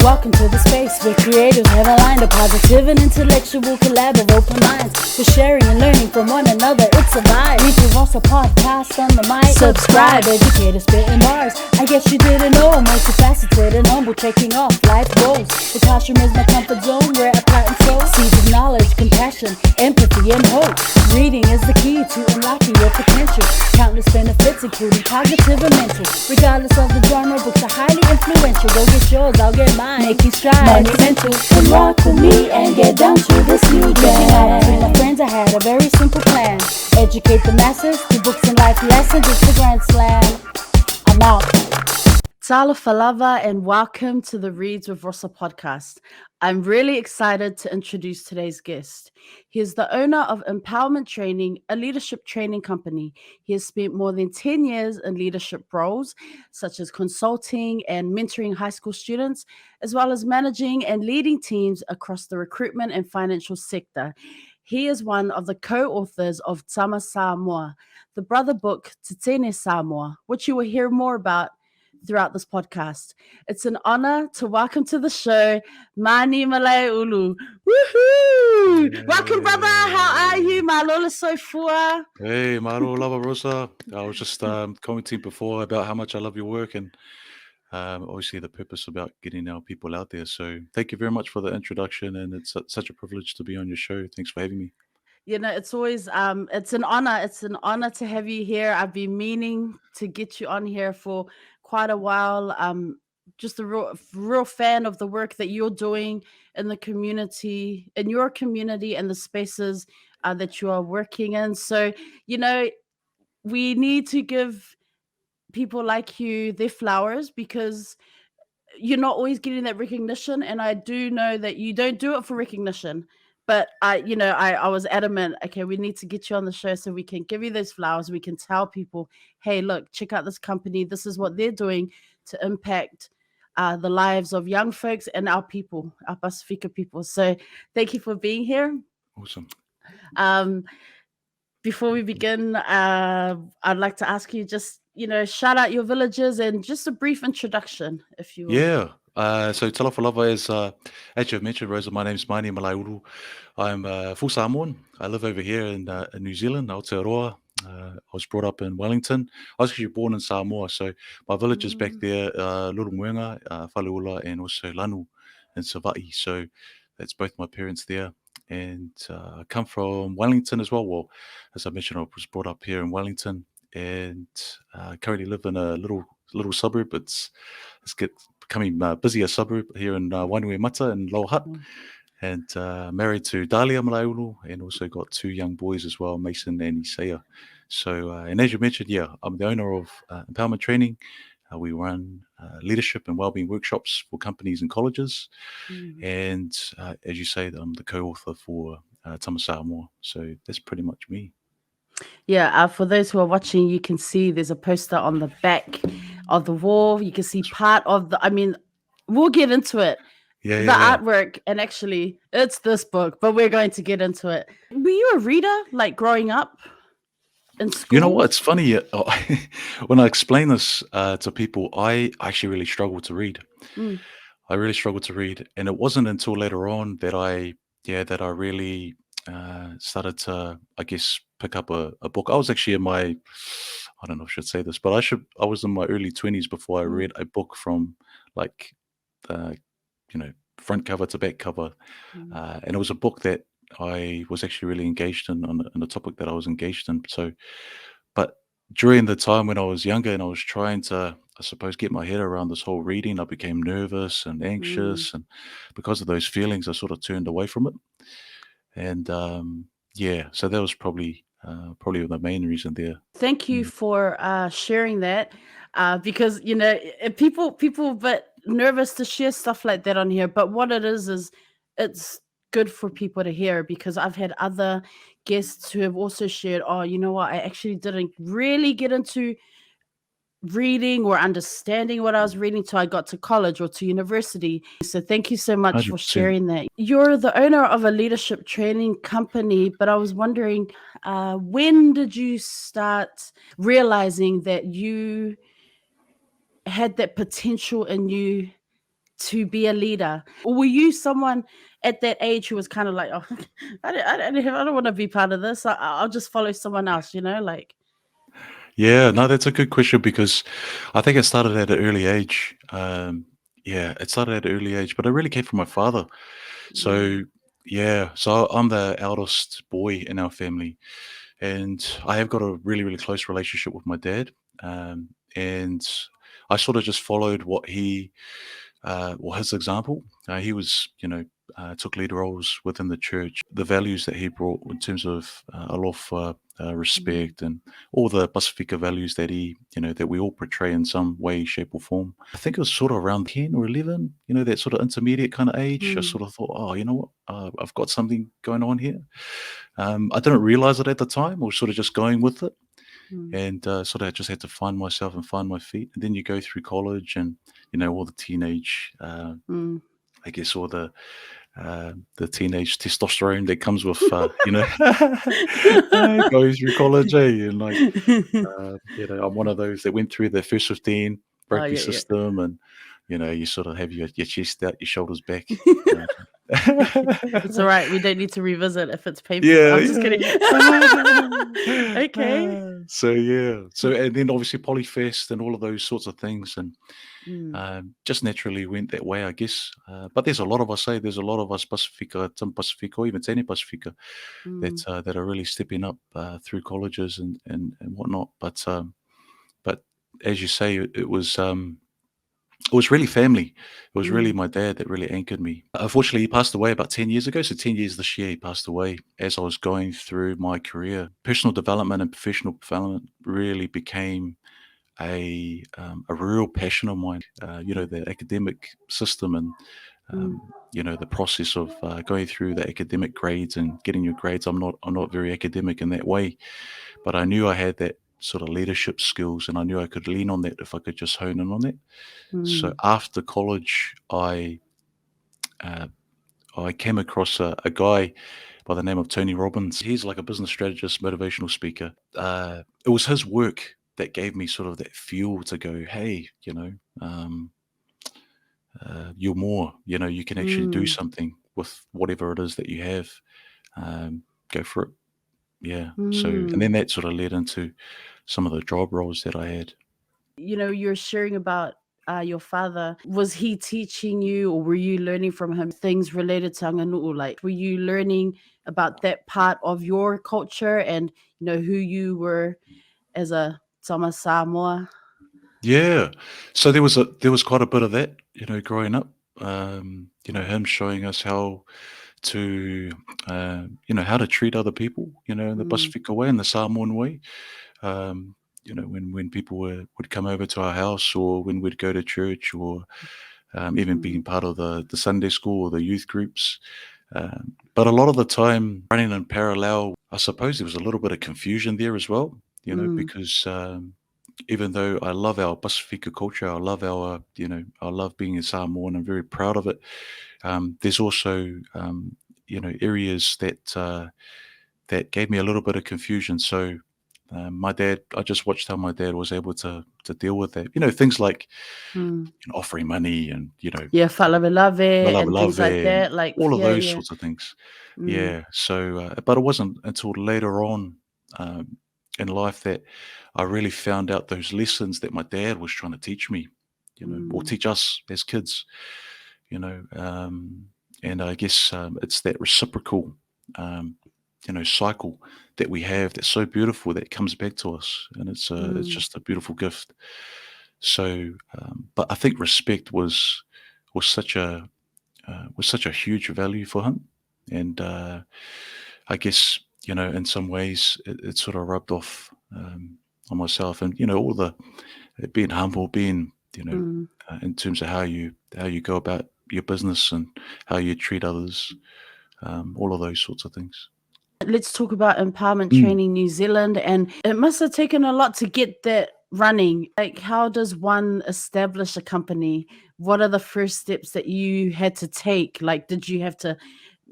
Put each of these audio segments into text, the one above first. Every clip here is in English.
Welcome to the space where creators have aligned a positive and intellectual collab of open minds. For sharing and learning from one another, it's a vibe. ReadswithRosa podcast on the mic. Subscribe, educator spitting bars. I guess you didn't know I'm multifaceted and humble, checking off life goals. The classroom is my comfort zone where I plant and sow seeds of knowledge, compassion, empathy, and hope. Reading is the key to unlocking your potential. Countless benefits, including cognitive and mental. Regardless of the genre, books are highly influential. Go get yours, I'll get mine. Making strides, monumental. Come rock with me and get down to this new jam. Reaching out to my friends, I had a very simple plan. Educate the masses through books and life lessons. It's the grand slam. I'm out. Tala Falava and welcome to the Reads with Rosa podcast. I'm really excited to introduce today's guest. He is the owner of Empowerment Training, a leadership training company. He has spent more than 10 years in leadership roles, such as consulting and mentoring high school students, as well as managing and leading teams across the recruitment and financial sector. He is one of the co-authors of Tama Samoa, the brother book Tama Samoa, which you will hear more about throughout this podcast. It's an honor to welcome to the show Mani Malaeulu. Woohoo! Hey. Welcome, brother. How are you? Malola Sofua. Hey, Maro, lava Rosa. I was just commenting before about how much I love your work and obviously the purpose about getting our people out there. So thank you very much for the introduction, and it's such a privilege to be on your show. Thanks for having me. You know, it's always it's an honor. It's an honor to have you here. I've been meaning to get you on here for quite a while. Just a real fan of the work that you're doing in the community, in your community, and the spaces that you are working in. So, you know, we need to give people like you their flowers because you're not always getting that recognition. And I do know that you don't do it for recognition. But I was adamant, okay, we need to get you on the show so we can give you those flowers. We can tell people, hey, look, check out this company. This is what they're doing to impact the lives of young folks and our people, our Pacifica people. So thank you for being here. Awesome. Before we begin, I'd like to ask you just, shout out your villages and just a brief introduction, if you will. Yeah. So Talafalava is, as you've mentioned, Rosa, my name's Mani Malaeulu. I'm full Samoan. I live over here in New Zealand, Aotearoa. I was brought up in Wellington. I was actually born in Samoa, so my village is back there, Lurumuenga, Whaleula, and also Lanu and Savai. So that's both my parents there. And I come from Wellington as well. Well, as I mentioned, I was brought up here in Wellington, and currently live in a little suburb. It's becoming a busier suburb here in Wainuemata in Lower Hutt. And married to Dalia Malaeulu, and also got two young boys as well, Mason and Isaiah. So, and as you mentioned, yeah, I'm the owner of Empowerment Training. We run leadership and wellbeing workshops for companies and colleges. And as you say, I'm the co-author for Tama Samoa. So that's pretty much me. Yeah, for those who are watching, you can see there's a poster on the back of the wall. You can see part of we'll get into it. Yeah, Artwork, and actually it's this book, but we're going to get into it. Were you a reader, like growing up in school? You know what? It's funny. When I explain this to people, I actually really struggle to read. I really struggled to read, and it wasn't until later on that I really started to, I guess, pick up a book. I was actually I don't know if I should say this, but I was in my early 20s before I read a book from like front cover to back cover. And it was a book that I was actually really engaged in on the topic that I was engaged in. So, but during the time when I was younger and I was trying to, I suppose, get my head around this whole reading, I became nervous and anxious. And because of those feelings, I sort of turned away from it. And so that was probably the main reason there. Thank you for sharing that, because people but nervous to share stuff like that on here. But what it is it's good for people to hear, because I've had other guests who have also shared, oh, you know what, I actually didn't really get into reading or understanding what I was reading till I got to college or to university. So thank you so much 100%. for sharing that. You're the owner of a leadership training company, but I was wondering, when did you start realizing that you had that potential in you to be a leader? Or were you someone at that age who was kind of like, oh, I don't want to be part of this. I'll just follow someone else, like. Yeah, no, that's a good question because I think it started at an early age. Yeah, it started at an early age, but it really came from my father. Mm, So, yeah, so I'm the eldest boy in our family, and I have got a really, really close relationship with my dad. And I sort of just followed his example. He was, took lead roles within the church. The values that he brought in terms of alofa, mm, respect, and all the Pacifica values that that we all portray in some way, shape, or form. I think it was sort of around 10 or 11, that sort of intermediate kind of age. I mm, sort of thought, oh, you know what, I've got something going on here. I didn't realize it at the time. I was sort of just going with it, mm, and sort of just had to find myself and find my feet. And then you go through college, and all the teenage, mm. I guess, all the teenage testosterone that comes with, going through college, and like, I'm one of those that went through the first 15, Oh, broke your yeah, yeah. system, and you sort of have your chest out, your shoulders back. Uh, It's all right. We don't need to revisit if it's painful. No, Yeah, I'm just kidding. yeah. Okay. So yeah, so and then obviously Polyfest and all of those sorts of things, and Mm, just naturally went that way, I guess. But there's a lot of us, there's a lot of us Pacifica, Tim Pacifica, or even Tene Pacifica, mm, that are really stepping up through colleges and whatnot. But as you say, it was really family. It was really mm, my dad that really anchored me. Unfortunately, he passed away about 10 years ago. So 10 years this year, he passed away as I was going through my career. Personal development and professional development really became a real passion of mine. The academic system, and mm, the process of going through the academic grades and getting your grades. I'm not very academic in that way, but I knew I had that sort of leadership skills, and I knew I could lean on that if I could just hone in on that. So mm, after college, uh, I came across a guy by the name of Tony Robbins. He's like a business strategist, motivational speaker. It was his work that gave me sort of that fuel to go, hey, you're more. You can actually do mm, something with whatever it is that you have. Go for it. Yeah. So, and mm. then that sort of led into some of the job roles that I had. You're sharing about your father. Was he teaching you, or were you learning from him things related to Anganu'u? Like, were you learning about that part of your culture and who you were as a Tama Samoa? Yeah. So there was quite a bit of that, growing up. Him showing us how to, how to treat other people, in the Mm, Pacifica way, in the Samoan way. When people would come over to our house, or when we'd go to church, or even mm, being part of the Sunday school or the youth groups. But a lot of the time, running in parallel, I suppose there was a little bit of confusion there as well, mm, because even though I love our Pacifica culture, I love I love being a Samoan, I'm very proud of it. There's also, areas that gave me a little bit of confusion. So, my dad, I just watched how my dad was able to deal with that. Things like mm. offering money, and Yeah, Falavelave love, and things like and that. Like, all of yeah, those yeah. sorts of things. Mm, Yeah. So, but it wasn't until later on, in life, that I really found out those lessons that my dad was trying to teach me, or mm, teach us as kids, and I guess it's that reciprocal, um, cycle that we have that's so beautiful, that comes back to us, and it's mm, just a beautiful gift. So, but I think respect was such a was such a huge value for him, and I guess, in some ways it sort of rubbed off, on myself, and all the being humble, being, mm. in terms of how you go about your business, and how you treat others, all of those sorts of things. Let's talk about Empowerment Mm. Training New Zealand. And it must have taken a lot to get that running. Like, how does one establish a company? What are the first steps that you had to take? Like, did you have to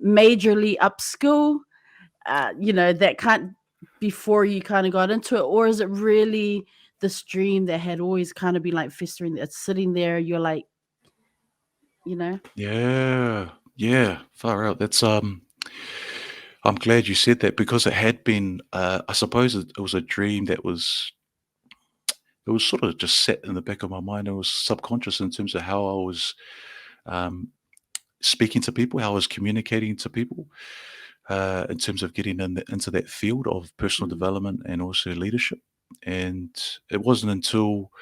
majorly upskill, that can't before you kind of got into it? Or is it really this dream that had always kind of been like festering, that's sitting there? You're like, you know? Yeah. Yeah. Far out. I'm glad you said that because it had been, I suppose it was a dream that it was sort of just set in the back of my mind. It was subconscious in terms of how I was um, speaking to people, how I was communicating to people, in terms of getting into that field of personal Mm, development and also leadership. And it wasn't until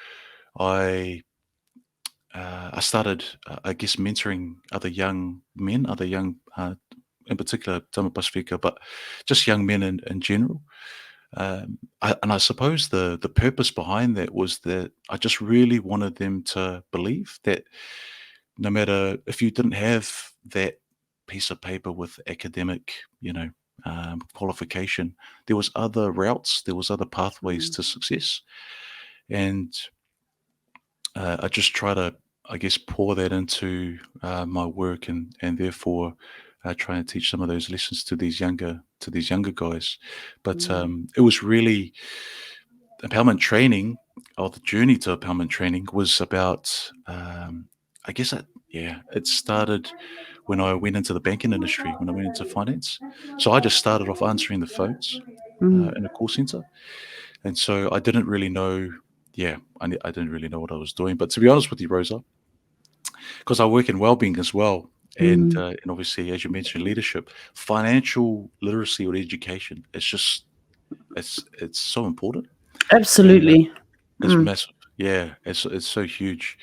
I I started, I guess, mentoring other young men, other young, in particular, Tama Pasifika, but just young men in general. And I suppose the purpose behind that was that I just really wanted them to believe that no matter if you didn't have that piece of paper with academic, qualification, there was other routes, there was other pathways mm, to success, and I just try to, I guess, pour that into my work, and therefore try and teach some of those lessons to these younger guys. But mm, it was really empowerment training, or the journey to empowerment training was about. I guess it started when I went into the banking industry, when I went into finance. So I just started off answering the phones mm, in a call center, and so I didn't really know. Yeah, I didn't really know what I was doing. But to be honest with you, Rosa, because I work in well-being as well, mm. and obviously, as you mentioned, leadership, financial literacy or education, it's so important, and Absolutely. it's Mm, massive. Yeah, it's so huge,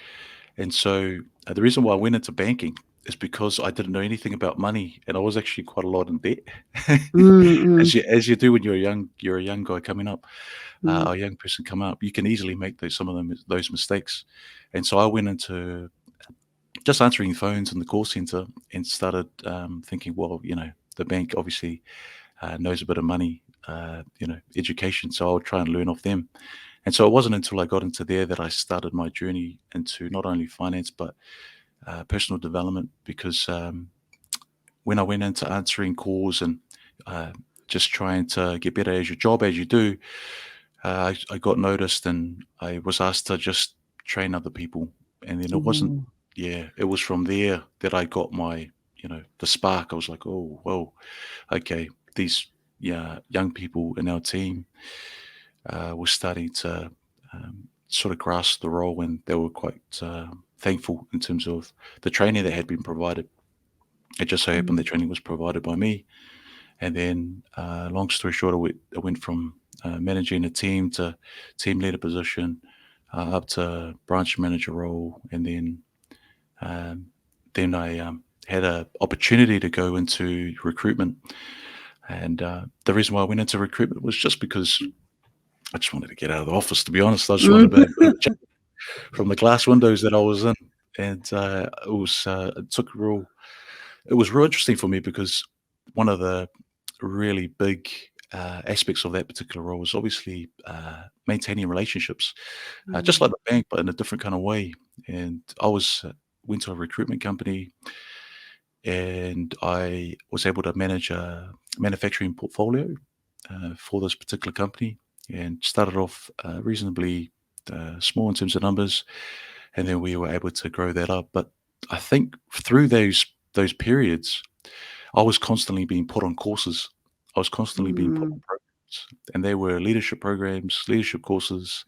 and so the reason why I went into banking is because I didn't know anything about money, and I was actually quite a lot in debt, mm, mm, as you do when you're a young guy coming up, mm, a young person coming up. You can easily make some of those mistakes, and so I went into just answering phones in the call center and started thinking, well, the bank obviously knows a bit of money, education, so I'll try and learn off them. And so it wasn't until I got into there that I started my journey into not only finance but personal development. Because when I went into answering calls and uh, just trying to get better as your job as you do, I got noticed and I was asked to just train other people. And then it wasn't, mm, yeah, it was from there that I got my, the spark. I was like, oh, whoa, okay, these young people in our team were starting to sort of grasp the role, and they were quite thankful in terms of the training that had been provided. It just so happened mm, that training was provided by me. And then, long story short, I went from managing a team to team leader position, up to branch manager role, and um, then I had an opportunity to go into recruitment. And the reason why I went into recruitment was just because I just wanted to get out of the office. To be honest, I just wanted a mm, bit of change from the glass windows that I was in, and it was real interesting for me because one of the really big aspects of that particular role was obviously maintaining relationships, just mm, like the bank, but in a different kind of way. And I went to a recruitment company, and I was able to manage a manufacturing portfolio for this particular company, and started off reasonably small in terms of numbers, and then we were able to grow that up. But I think through those periods, I was constantly being put on courses. I was constantly being put mm, on programs, and they were leadership programs, leadership courses,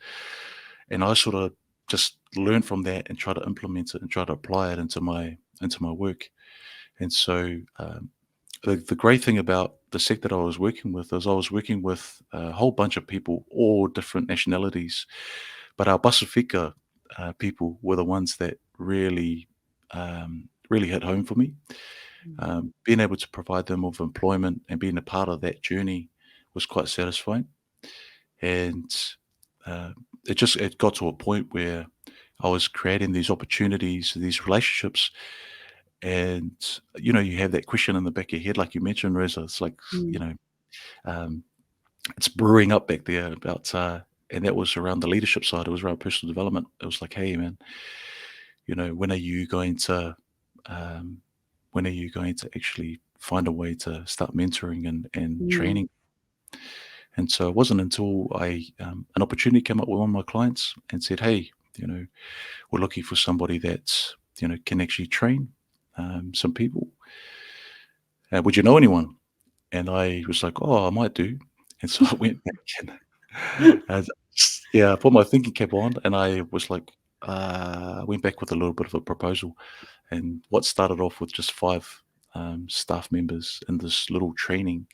and I sort of just learned from that and try to implement it and try to apply it into my work. And so the great thing about the sector that I was working with is I was working with a whole bunch of people, all different nationalities, but our Pasifika people were the ones that really hit home for me. Being able to provide them with employment and being a part of that journey was quite satisfying. And uh, it got to a point where I was creating these opportunities, these relationships, and you have that question in the back of your head, like you mentioned, Reza. It's like mm, um, it's brewing up back there about, and that was around the leadership side. It was around personal development. It was like, hey, man, when are you going to, um, when are you going to actually find a way to start mentoring and mm, training? And so it wasn't until an opportunity came up with one of my clients and said, hey, we're looking for somebody that's can actually train some people. Would you know anyone? And I was like, oh, I might do. And so I went back and yeah, I put my thinking cap on, and I was like, I went back with a little bit of a proposal. And what started off with just five staff members in this little training,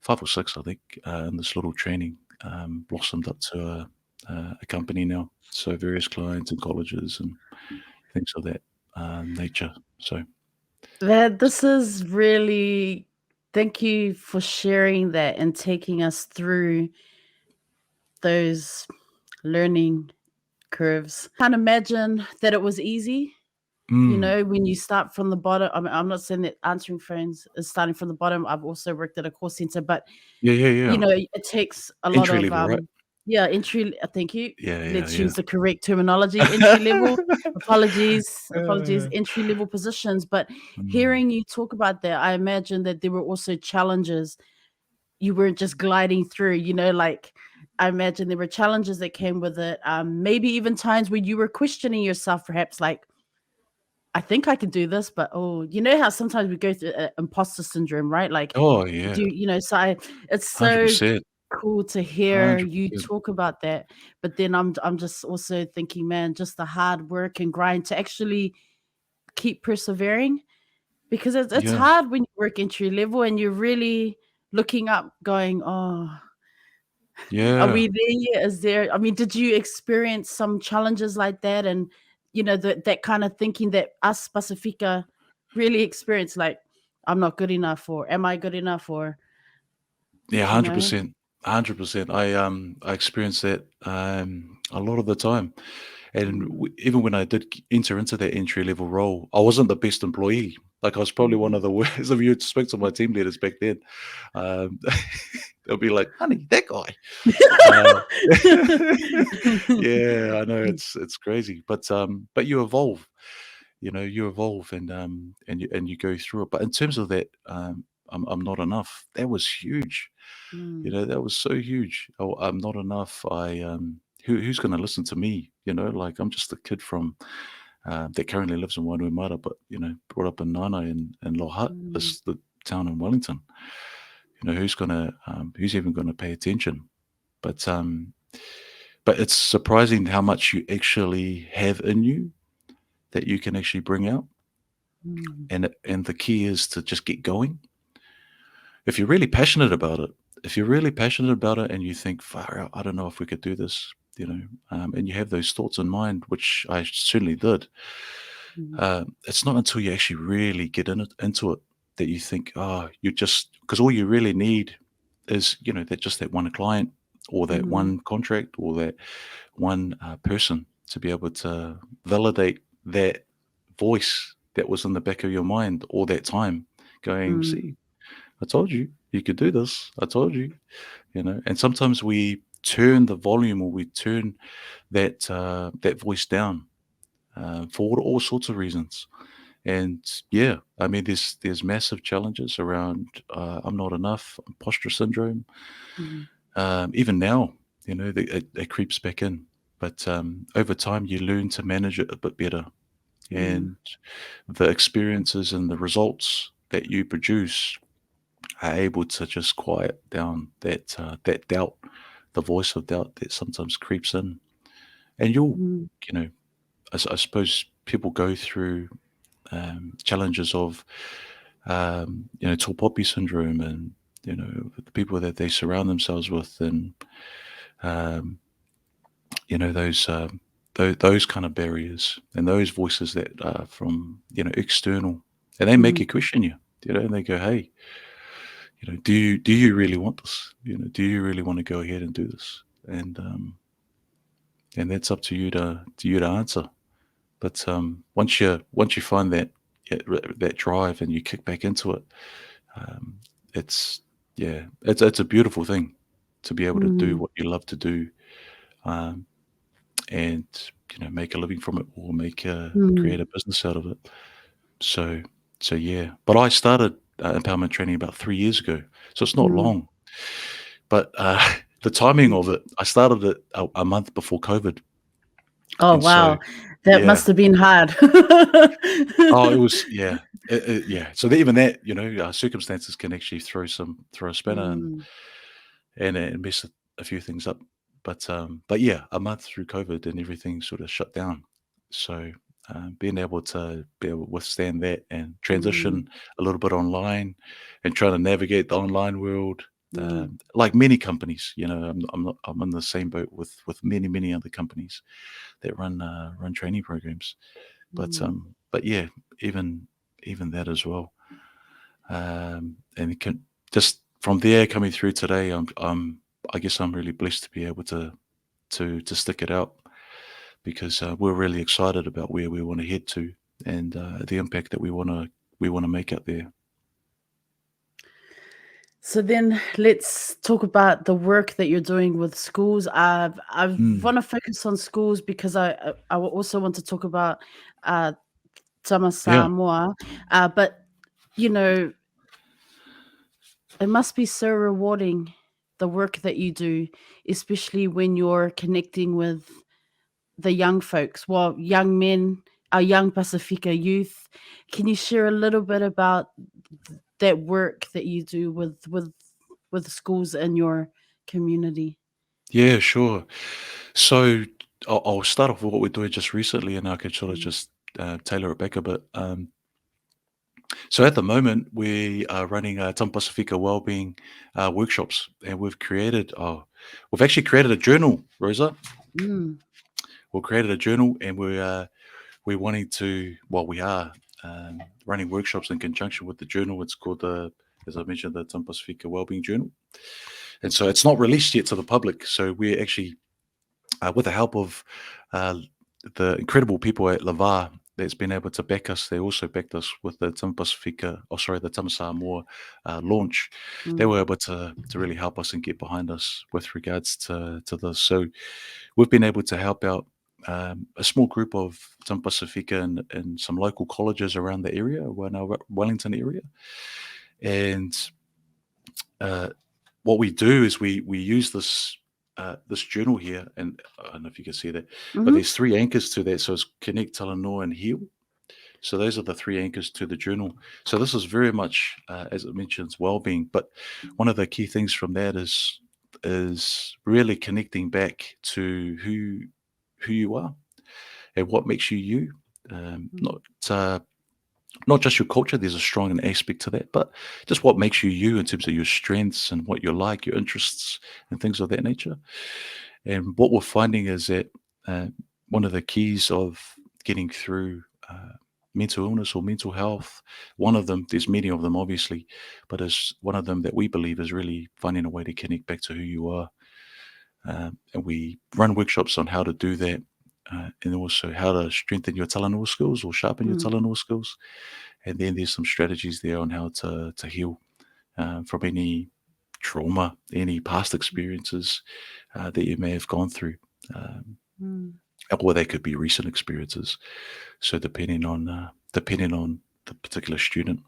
five or six, I think, in this little training, blossomed up to a company now. So various clients and colleges and things of that nature. So That this is really thank you for sharing that and taking us through those learning curves. Can't imagine that it was easy. mm, When you start from the bottom, I'm not saying that answering phones is starting from the bottom. I've also worked at a call center, but yeah, yeah, yeah. it takes a lot Entry of level, right? yeah, entry. Thank you. Yeah, yeah, Let's yeah. use the correct terminology. Entry level. Apologies. Uh, Entry level positions. But mm. hearing you talk about that, I imagine that there were also challenges. You weren't just gliding through. Like I imagine there were challenges that came with it. Maybe even times where you were questioning yourself, perhaps like I think I could do this, but oh, you know how sometimes we go through imposter syndrome, right? Like, Oh, yeah. it's so 100%. cool to hear you 100%. talk about that. But then I'm just also thinking, man, just the hard work and grind to actually keep persevering because it's Yeah. hard when you work entry level and you're really looking up, going, oh, are Yeah. we there yet? Is there I mean, did you experience some challenges like that and, that kind of thinking that us Pacifica really experience, like, "I'm not good enough," or, "Am I good enough?" Or, Yeah, you know? 100%. 100%. I experience that a lot of the time. And Mm, even when I did enter into that entry level role, I wasn't the best employee. Like I was probably one mm. of the worst. If you spoke to my team leaders back then, um, they'll be like, "Honey, that guy." Uh, yeah, I know it's crazy, but you evolve. You evolve and you go through it. But in terms of that, I'm not enough. That was huge. Mm, That was so huge. Oh, I'm not enough. Who's going to listen to me? Like I'm just a kid from that currently lives in Wainuiomata, but brought up in Nana and Lohat, mm, this the town in Wellington. Who's even gonna pay attention? But but it's surprising how much you actually have in you that you can actually bring out, mm, and the key is to just get going. If you're really passionate about it, if you're really passionate about it and you think, far out, I don't know if we could do this, and you have those thoughts in mind, which I certainly did, mm, it's not until you actually really get into it that you think, oh, you just, because all you really need is, that one client or that mm, one contract or that one person to be able to validate that voice that was in the back of your mind all that time going, mm, see, I told you you could do this. I told you, and sometimes we turn the volume or we turn that voice down for all sorts of reasons. And yeah, I mean, there's massive challenges around I'm not enough, imposter syndrome. mm, Even now, it creeps back in. But over time, you learn to manage it a bit better, mm, and the experiences and the results that you produce are able to just quiet down that doubt, the voice of doubt that sometimes creeps in. And mm, you know, I suppose people go through challenges of, tall poppy syndrome and, the people that they surround themselves with and, um, those kind of barriers and those voices that are from, external and they make mm, you question you, and they go, hey, do you really want this? Do you really want to go ahead and do this? And that's up to you to answer. But once you find that drive and you kick back into it, um, it's yeah, it's a beautiful thing to be able to do mm, what you love to do, um, and make a living from it or mm, create a business out of it. So so yeah, but I started empowerment training about 3 years ago, so it's not mm. long. But the timing Mm. of it, I started it a month before COVID, Oh, and so wow. That yeah. must have been hard. Oh, it was, yeah. Yeah. So even that, circumstances can actually throw a spanner Mm, and mess a few things up. But yeah, a month through COVID and everything sort of shut down. So being able to withstand that and mm, transition a little bit online and trying to navigate the online world, mm, like many companies, I'm in the same boat with many other companies that run training programs. mm. But yeah, even even that as well. And it can just from there coming through today, I guess I'm really blessed to be able to stick it out because we're really excited about where we want to head to and the impact that we want to make out there. So then let's talk about the work that you're doing with schools. I Mm, want to focus on schools because I also want to talk about uh, Tama yeah, Samoa. But you know, it must be so rewarding the work that you do, especially when you're connecting with the young folks, well, young men, our young Pacifica youth. Can you share a little bit about that work that you do with schools in your community? yeah, sure. So I'll start off with what we're doing just recently, and I can sort of Mm, just tailor it back a bit. So at the moment, we are running Tom Pacifica Wellbeing workshops, and we've actually created a journal, Rosa. mm, We've created a journal, and we're wanting to. Well, we are running workshops in conjunction with the journal. It's called as I mentioned, the Tom Pacifica Wellbeing Journal, and so it's not released yet to the public. So we're actually, with the help of uh, the incredible people at Lavar that's been able to back us. They also backed us with the Tama Pacifica, the Tama Samoa launch. They mm, were able to really help us and get behind us with regards to this. So we've been able to help out a small group of Tama Pacifica and some local colleges around the area, around our Wellington area. And uh, what we do is we use this journal here, and I don't know if you can see that, but mhm, there's three anchors to that. So it's connect, Talanoa, and heal. So those are the three anchors to the journal. So this is very much, as it mentions, well-being. But one of the key things from that is really connecting back to who you are and what makes you you. mm, Uh, Not just your culture. There's a strong aspect to that, but just what makes you you in terms of your strengths and what you like, your interests, and things of that nature. And what we're finding is that uh, one of the keys of getting through mental illness or mental health, one of them, there's many of them obviously, but is one of them that we believe is really finding a way to connect back to who you are. And we run workshops on how to do that. And also how to strengthen your Talanoa skills or sharpen your mm, Talanoa skills. And then there's some strategies there on how to heal from any trauma, any past experiences that you may have gone through, um, mm, or they could be recent experiences. So depending on the particular student.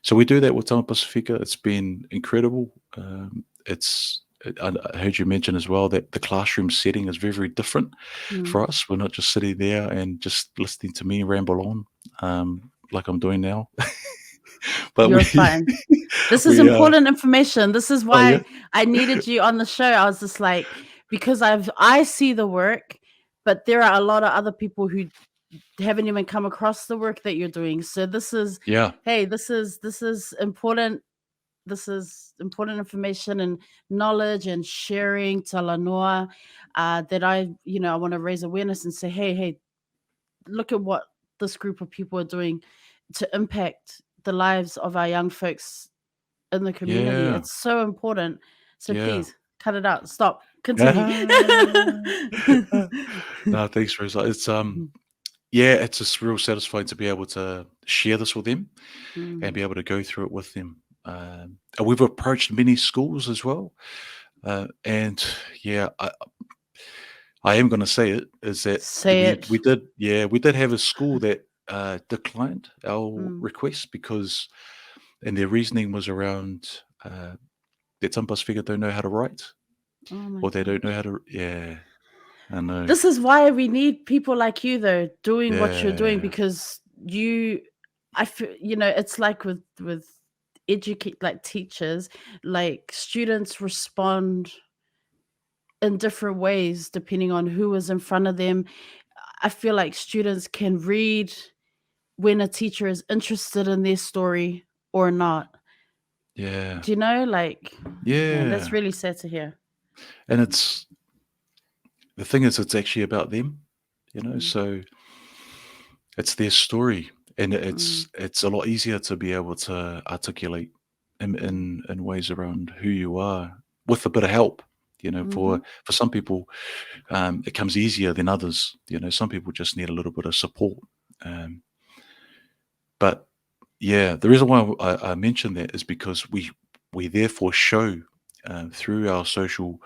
So we do that with Tama Pacifica. It's been incredible. I heard you mention as well that the classroom setting is very different mm. for us. We're not just sitting there and just listening to me ramble on like I'm doing now, but You're fine. This is we important information. This is oh yeah, why I needed you on the show. I was just like, because I see the work, but there are a lot of other people who haven't even come across the work that you're doing. So this is, yeah, hey, this is important. This is important information and knowledge and sharing Talanoa, that I want to raise awareness and say, hey, look at what this group of people are doing to impact the lives of our young folks in the community. yeah, It's so important. So yeah. please cut it out. Stop. Continue. No, thanks, Rosa. Yeah, it's just real satisfying to be able to share this with them and Mm. be able to go through it with them. And we've approached many schools as well. And yeah, I am going to say it is that Say we it. did have a school that declined our Mm. request because, and their reasoning was around that some of us figure don't know how to write Oh my or they don't know gosh. how to, yeah. I know. This is why we need people like you, though, doing what you're doing, Yeah. because I feel, it's like with educate like teachers, like students respond in different ways depending on who is in front of them. I feel like students can read when a teacher is interested in their story or not. Yeah. Do you know? Like, man, that's Yeah. really sad to hear. And the thing is, it's actually about them, Mm, so it's their story. And mm, it's a lot easier to be able to articulate mm, in ways around who you are with a bit of help. mhm, For some people, it comes easier than others. Some people just need a little bit of support. Um, but yeah, the reason why I mention that is because we therefore show through our social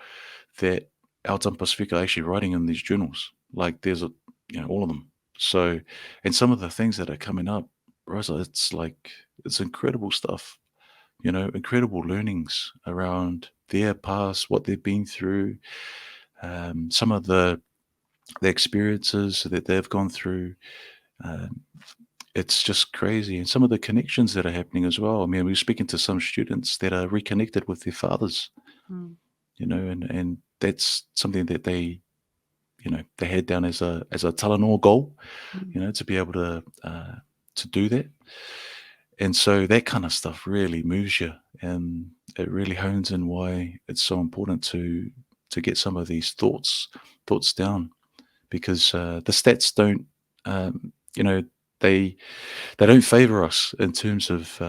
that our Tama Pacifica are actually writing in these journals. Like there's all of them. So, and some of the things that are coming up, Rosa, it's like it's incredible stuff. Incredible learnings around their past, what they've been through, some of the experiences that they've gone through. Um, it's just crazy, and some of the connections that are happening as well. I mean, we were speaking to some students that are reconnected with their fathers, mm, and that's something that they had down as a Talanoa goal, mm, to be able to do that. And so that kind of stuff really moves you, and it really hones in why it's so important to get some of these thoughts down, because the stats don't, you know, they they don't favor us in terms of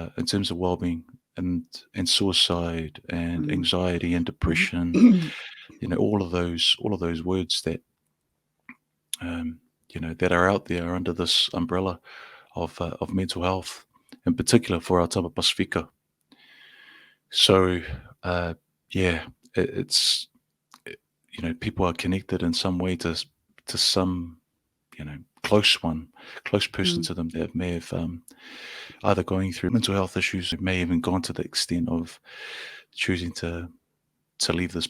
well-being and suicide and mm, anxiety and depression. mm, All of those words um, that are out there under this umbrella of mental health, in particular for our Tama Pacifica. So, uh, yeah, it's people are connected in some way to some close person mm, to them that may have either going through mental health issues, may even gone to the extent of choosing to leave this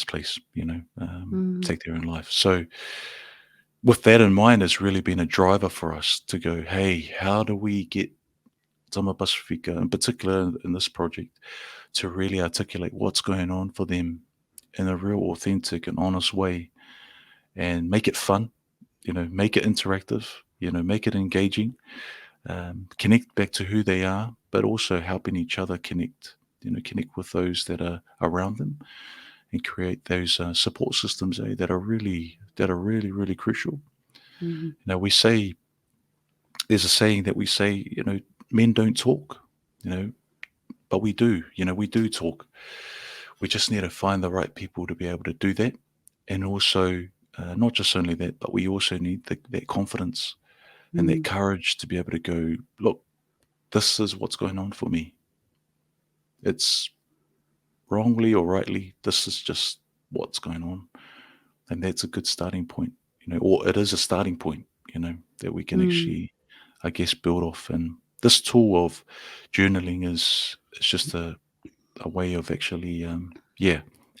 place, mm, take their own life. So with that in mind, it's really been a driver for us to go, hey, how do we get Tama Pacifica, in particular in this project, to really articulate what's going on for them in a real authentic and honest way, and make it fun, make it interactive, make it engaging, connect back to who they are, but also helping each other connect with those that are around them, and create those support systems that are really really crucial. mm, We say, there's a saying that we say, men don't talk, you know, but we do talk. We just need to find the right people to be able to do that, and also not just only that, but we also need that confidence and that mm, courage to be able to go, look, this is what's going on for me. It's wrongly or rightly, this is just what's going on. And that's a good starting point, or it is a starting point, that we can mm. actually, I guess, build off. And this tool of journaling is just a way of actually,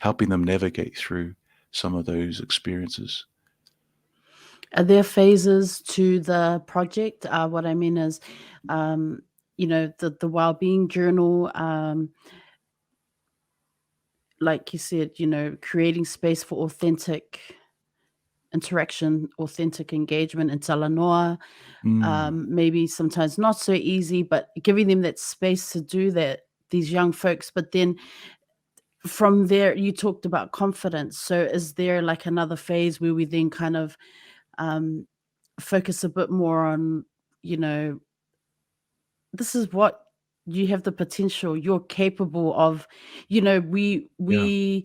helping them navigate through some of those experiences. Are there phases to the project? What I mean is, um, the well-being journal, like you said, creating space for authentic interaction, authentic engagement in Talanoa. Mm, Maybe sometimes not so easy, but giving them that space to do that, these young folks. But then from there, you talked about confidence. So is there like another phase where we then kind of um, focus a bit more on, you know, this is what you have the potential, you're capable of, you know, yeah.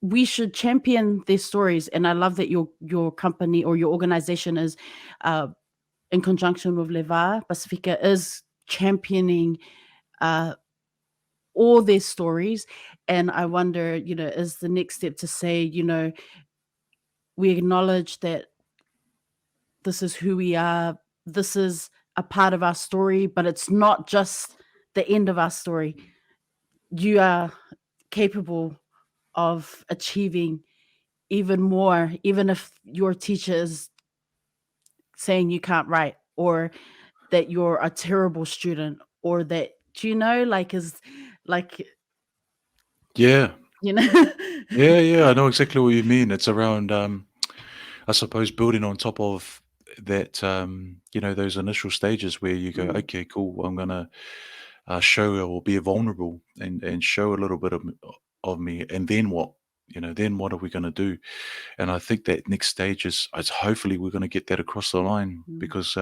we should champion their stories. And I love that your company or your organization is uh, in conjunction with Leva Pacifica is championing uh, all their stories. And I wonder, is the next step to say, we acknowledge that this is who we are, this is a part of our story, but it's not just the end of our story. You are capable of achieving even more, even if your teacher is saying you can't write, or that you're a terrible student, or that, do you know, like, is like, Yeah. you know. Yeah, yeah, I know exactly what you mean. It's around, I suppose, building on top of that, those initial stages where you go, Mm, okay, cool, I'm gonna show or be vulnerable and show a little bit of me, and then what? Then what are we gonna do? And I think that next stage is hopefully we're gonna get that across the line mm, because,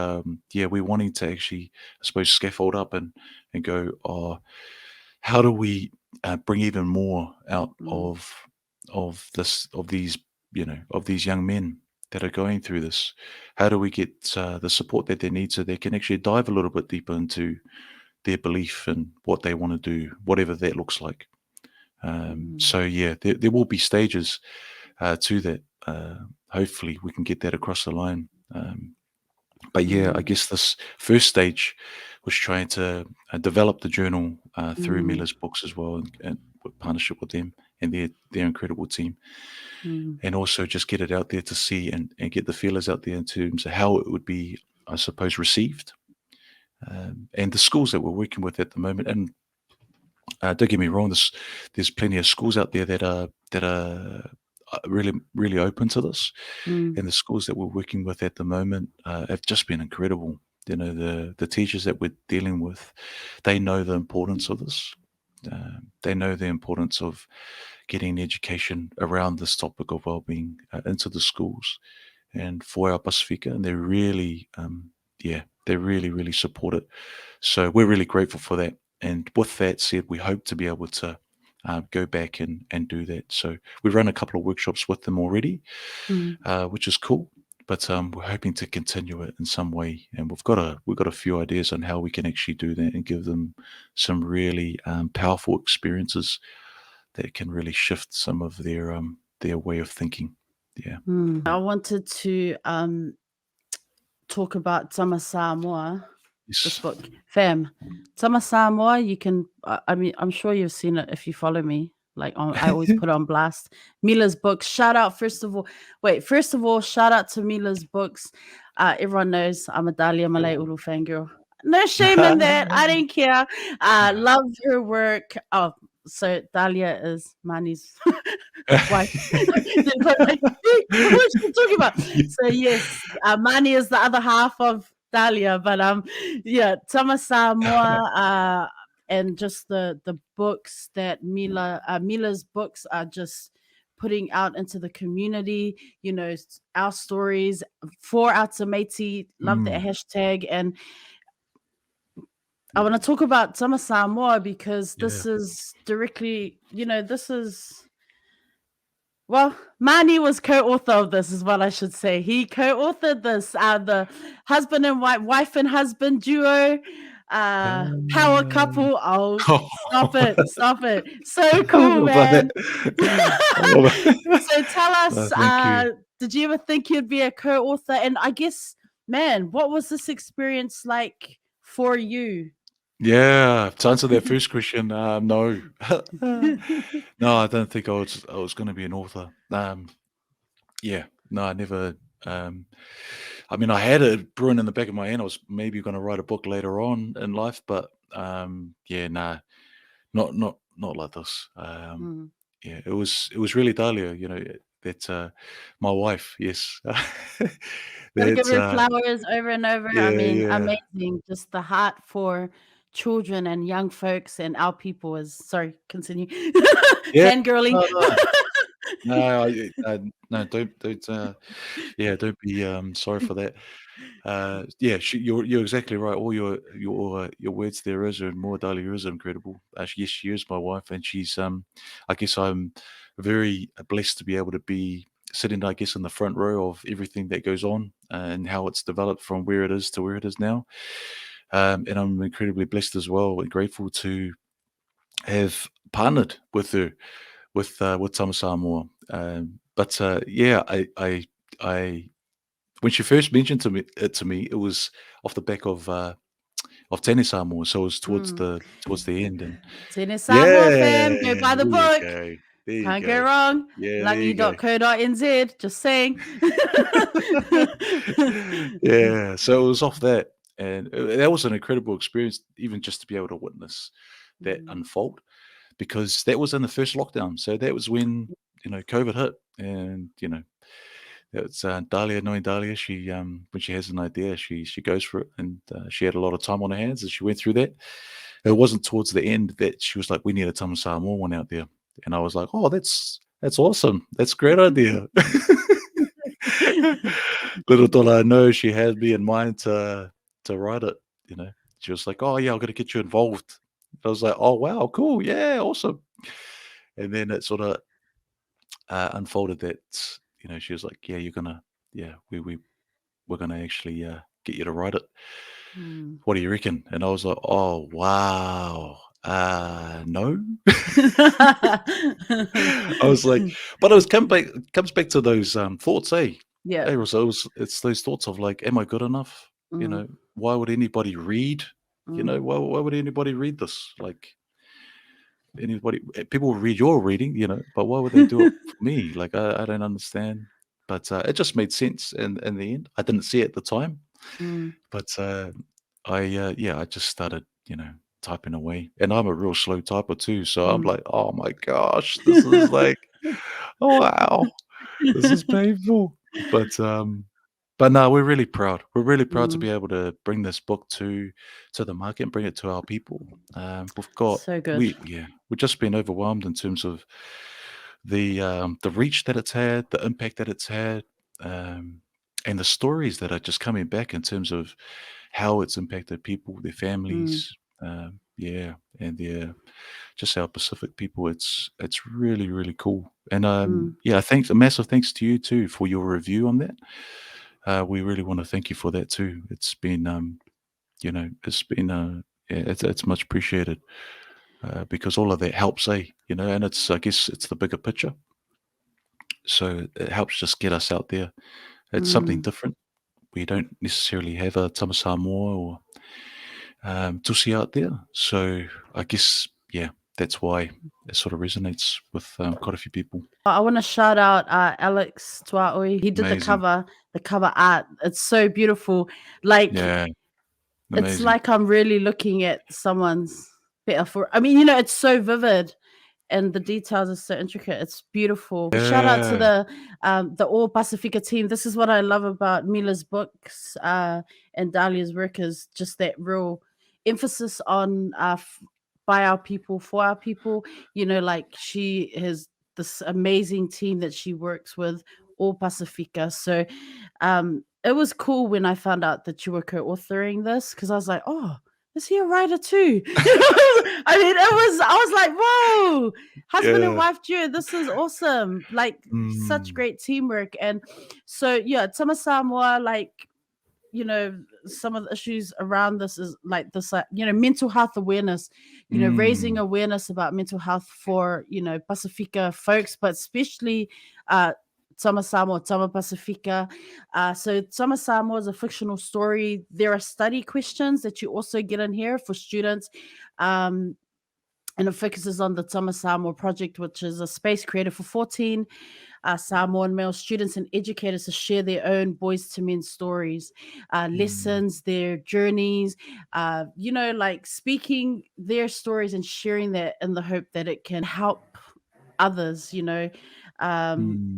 yeah, we're wanting to actually, I suppose, scaffold up and go, oh, how do we bring even more out mm, of these of these young men that are going through this? How do we get the support that they need so they can actually dive a little bit deeper into their belief and what they want to do, whatever that looks like? mm, So yeah, there will be stages to that. Hopefully, we can get that across the line. But yeah, I mm, guess this first stage was trying to develop the journal through mm, Mila's books as well, and with partnership with them and their incredible team, mm, and also just get it out there to see and get the feelers out there in terms of how it would be, I suppose, received, and the schools that we're working with at the moment. And don't get me wrong, there's plenty of schools out there that are really really open to this, mm, and the schools that we're working with at the moment have just been incredible. The teachers that we're dealing with, they know the importance of this. They know the importance of getting education around this topic of well-being into the schools and for our Pasifika, and they're really, yeah, they really, really support it. So we're really grateful for that. And with that said, we hope to be able to go back and do that. So we've run a couple of workshops with them already, mm, which is cool. But we're hoping to continue it in some way, and we've got a few ideas on how we can actually do that and give them some really powerful experiences that can really shift some of their way of thinking. Yeah. mm. I wanted to talk about Tama Samoa, this Yes. book. Fam, Tama Samoa, you can, I mean, I'm sure you've seen it if you follow me. Like, I always put it on blast. Mila's books. Shout out, first of all, shout out to Mila's books. Everyone knows I'm a Mani Malaeulu fangirl. No shame in that. I didn't care. Love her work. Oh, so Dahlia is Mani's wife. Like, what is she talking about? So yes, Mani is the other half of Dahlia, but yeah, Tama Samoa, and just the books that Mila's books are just putting out into the community. You know, our stories for our Tameti. Love that Mm, hashtag, and I want to talk about Tama Samoa because yeah. this is directly, this is, well, Mani was co-author of this, is what I should say. He co-authored this, the husband and wife and husband duo, power Um, couple. Oh, I stop it! So cool, love that. man. I love it. So tell us, Thank you. did you ever think you'd be a co-author? And I guess, man, what was this experience like for you? Yeah, to answer that first question, no. No, I don't think I was gonna be an author. Yeah, no, I never, um I mean, I had it brewing in the back of my hand. I was maybe gonna write a book later on in life, but, yeah, nah, not like this. Mm. Yeah, it was really Dahlia, that, my wife, yes. Gotta give That, her flowers over and over. I yeah, mean, yeah. amazing. Just the heart for children and young folks and our people is, sorry, continue. Yeah, Fangirling. no, no. No, no, don't, yeah, don't be, sorry for that. Yeah, you're exactly right. All your words there, Rosa, and more Dahlia is incredible. Yes, she is my wife, and she's, I guess I'm very blessed to be able to be sitting, I guess, in the front row of everything that goes on and how it's developed from where it is to where it is now. And I'm incredibly blessed as well and grateful to have partnered with her with Tama Samoa. But yeah, I when she first mentioned to me, it was off the back of tennis Samoa, so it was towards Mm. the end, and Tennis Samoa, yeah, fam. Go buy the there you book. go. There you Can't go go. wrong. Yeah, there you go. Lani.co.nz. Just saying. Yeah, so it was off that, and that was an incredible experience, even just to be able to witness that Mm, unfold, because that was in the first lockdown. So that was when COVID hit, and it's Dahlia, knowing Dahlia, she when she has an idea, she goes for it, and she had a lot of time on her hands as she went through that. It wasn't towards the end that she was like, "We need a Tama Samoa one out there," and I was like, "Oh, that's awesome. That's a great idea." Little did I know she had me in mind to write it. You know, she was like, "Oh yeah, I'm gonna get you involved." I was like, "Oh wow, cool, yeah, awesome." And then it sort of unfolded that she was like, "Yeah, you're gonna, yeah, we're gonna actually get you to write it. mm. What do you reckon?" And I was like, "Oh wow, no." I was like, but it was comes back to those thoughts, eh? Yeah. Hey, Rosa, it's those thoughts of like, am I good enough? Mm, Why would anybody read? mm, Why would anybody read this? Like people will read your reading, but why would they do it for me? Like I don't understand. But it just made sense in the end. I didn't see it at the time, mm, but I just started, typing away, and I'm a real slow typer too. So I'm mm. like, oh my gosh, this is like, oh wow, this is painful. But no, we're really proud. We're really proud to Mm. be able to bring this book to the market and bring it to our people. We've got So good. we've just been overwhelmed in terms of the reach that it's had, the impact that it's had, um, and the stories that are just coming back in terms of how it's impacted people, their Mm, families, and their just our Pacific people. It's really really cool, and mm. thanks, a massive thanks to you too for your review on that. We really want to thank you for that too. It's been it's been it's much appreciated because all of that helps, and it's I guess it's the bigger picture. So it helps just get us out there. It's something Mm. different. We don't necessarily have a Tama Samoa or Tusi out there. So I guess, that's why it sort of resonates with quite a few people. I want to shout out Alex Tuaoi. He did Amazing. the cover art. It's so beautiful. Like Yeah, it's amazing. like I'm really looking at someone's better for. I mean, it's so vivid and the details are so intricate. It's beautiful. Shout out to Yeah. the All Pacifica team. This is what I love about Mila's books and Dahlia's work is just that real emphasis on by our people, for our people. Like she has this amazing team that she works with, All Pacifica. So it was cool when I found out that you were co-authoring this because I was like, oh, is he a writer too? I mean, I was like, whoa, husband and Yeah. wife duo, this is awesome. Like, such Mm, great teamwork. And so, yeah, Tama Samoa, like, some of the issues around this is like this, mental health awareness, raising mm, awareness about mental health for, Pacifica folks, but especially Tama Samoa, Tama Pacifica. So Tama Samoa is a fictional story. There are study questions that you also get in here for students. Um, and it focuses on the Tama Samoa project, which is a space created for 14 Samoan male students and educators to share their own boys to men stories, mm, lessons, their journeys, like speaking their stories and sharing that in the hope that it can help others. mm,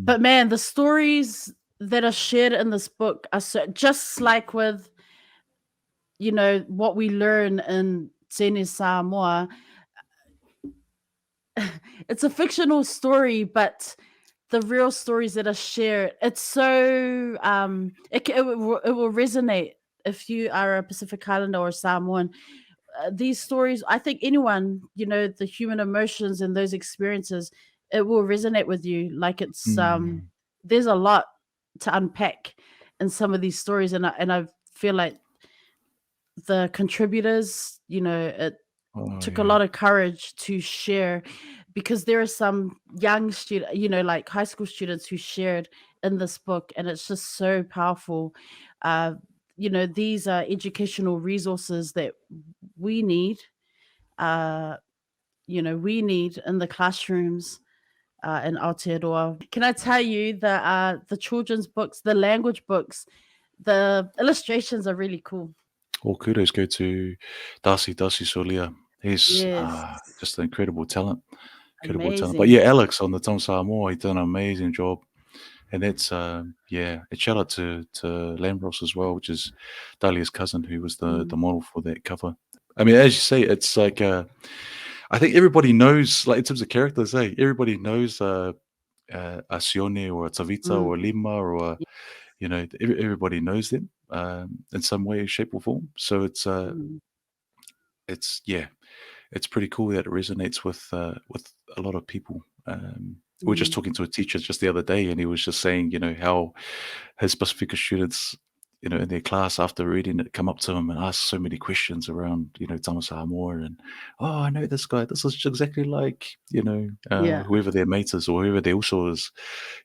But man, the stories that are shared in this book are so, just like with, what we learn in Tene Samoa. It's a fictional story, but the real stories that are shared, it's so it will resonate if you are a Pacific Islander or Samoan. These stories, I think anyone, the human emotions and those experiences, it will resonate with you. Like it's mm. there's a lot to unpack in some of these stories, and I feel like the contributors, it Oh, took a yeah. lot of courage to share because there are some young student, like high school students who shared in this book, and it's just so powerful. uh these are educational resources that we need, uh we need in the classrooms, in Aotearoa. Can I tell you the children's books, the language books, the illustrations are really cool. All kudos go to Darcy Solia. He's Yes, just an incredible talent. Incredible talent. But amazing. yeah, Alex on the Tama Samoa, he done an amazing job. And that's yeah, a shout out to Lambros as well, which is Dahlia's cousin, who was the Mm, model for that cover. I mean, as you say, it's like I think everybody knows, like in terms of characters, everybody knows a Sione or a Tavita mm, or a Lima or you know, everybody knows them in some way, shape, or form. So mm, it's yeah, it's pretty cool that it resonates with a lot of people. We were just mm, talking to a teacher just the other day, and he was just saying, you know, how his Pacifica students, you know, in their class after reading it, come up to him and ask so many questions around, you know, Tama Samoa and, oh, I know this guy. This is exactly like, you know, yeah. whoever their mate is or whoever their also is.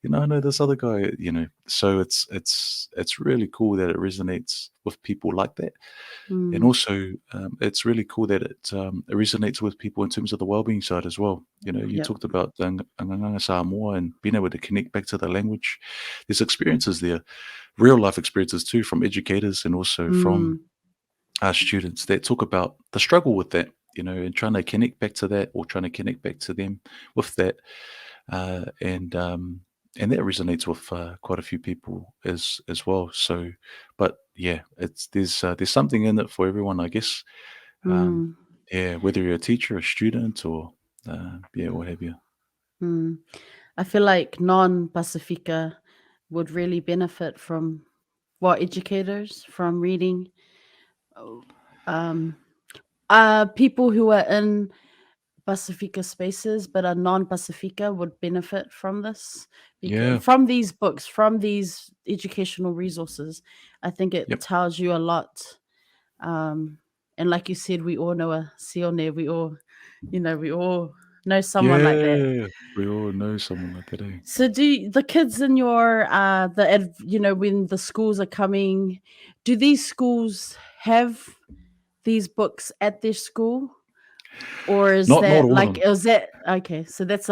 You know, I know this other guy. You know, so it's really cool that it resonates with people like that. And Mm, also, it's really cool that it resonates with people in terms of the well-being side as well. You know, you yep. talked about the Anganga Samoa and being able to connect back to the language. There's experiences there, real life experiences too, from educators and also from Mm, our students that talk about the struggle with that. You know, and trying to connect back to that, or trying to connect back to them with that, uh, and um, and that resonates with quite a few people as well. So, but yeah, it's there's something in it for everyone, I guess. Um, mm, yeah, whether you're a teacher, a student, or yeah, what have you. mm. I feel like non-Pacifica would really benefit from educators from reading. Oh, Um, people who are in Pacifica spaces but are non-Pacifica would benefit from this because Yeah. from these books, from these educational resources. I think it Yep. tells you a lot. And like you said, we all know a Sione. We all know someone like that. Yeah. We all know someone like that, eh? So the kids in your when the schools are coming, do these schools have these books at their school? Or Not all of them. is that okay, so uh that's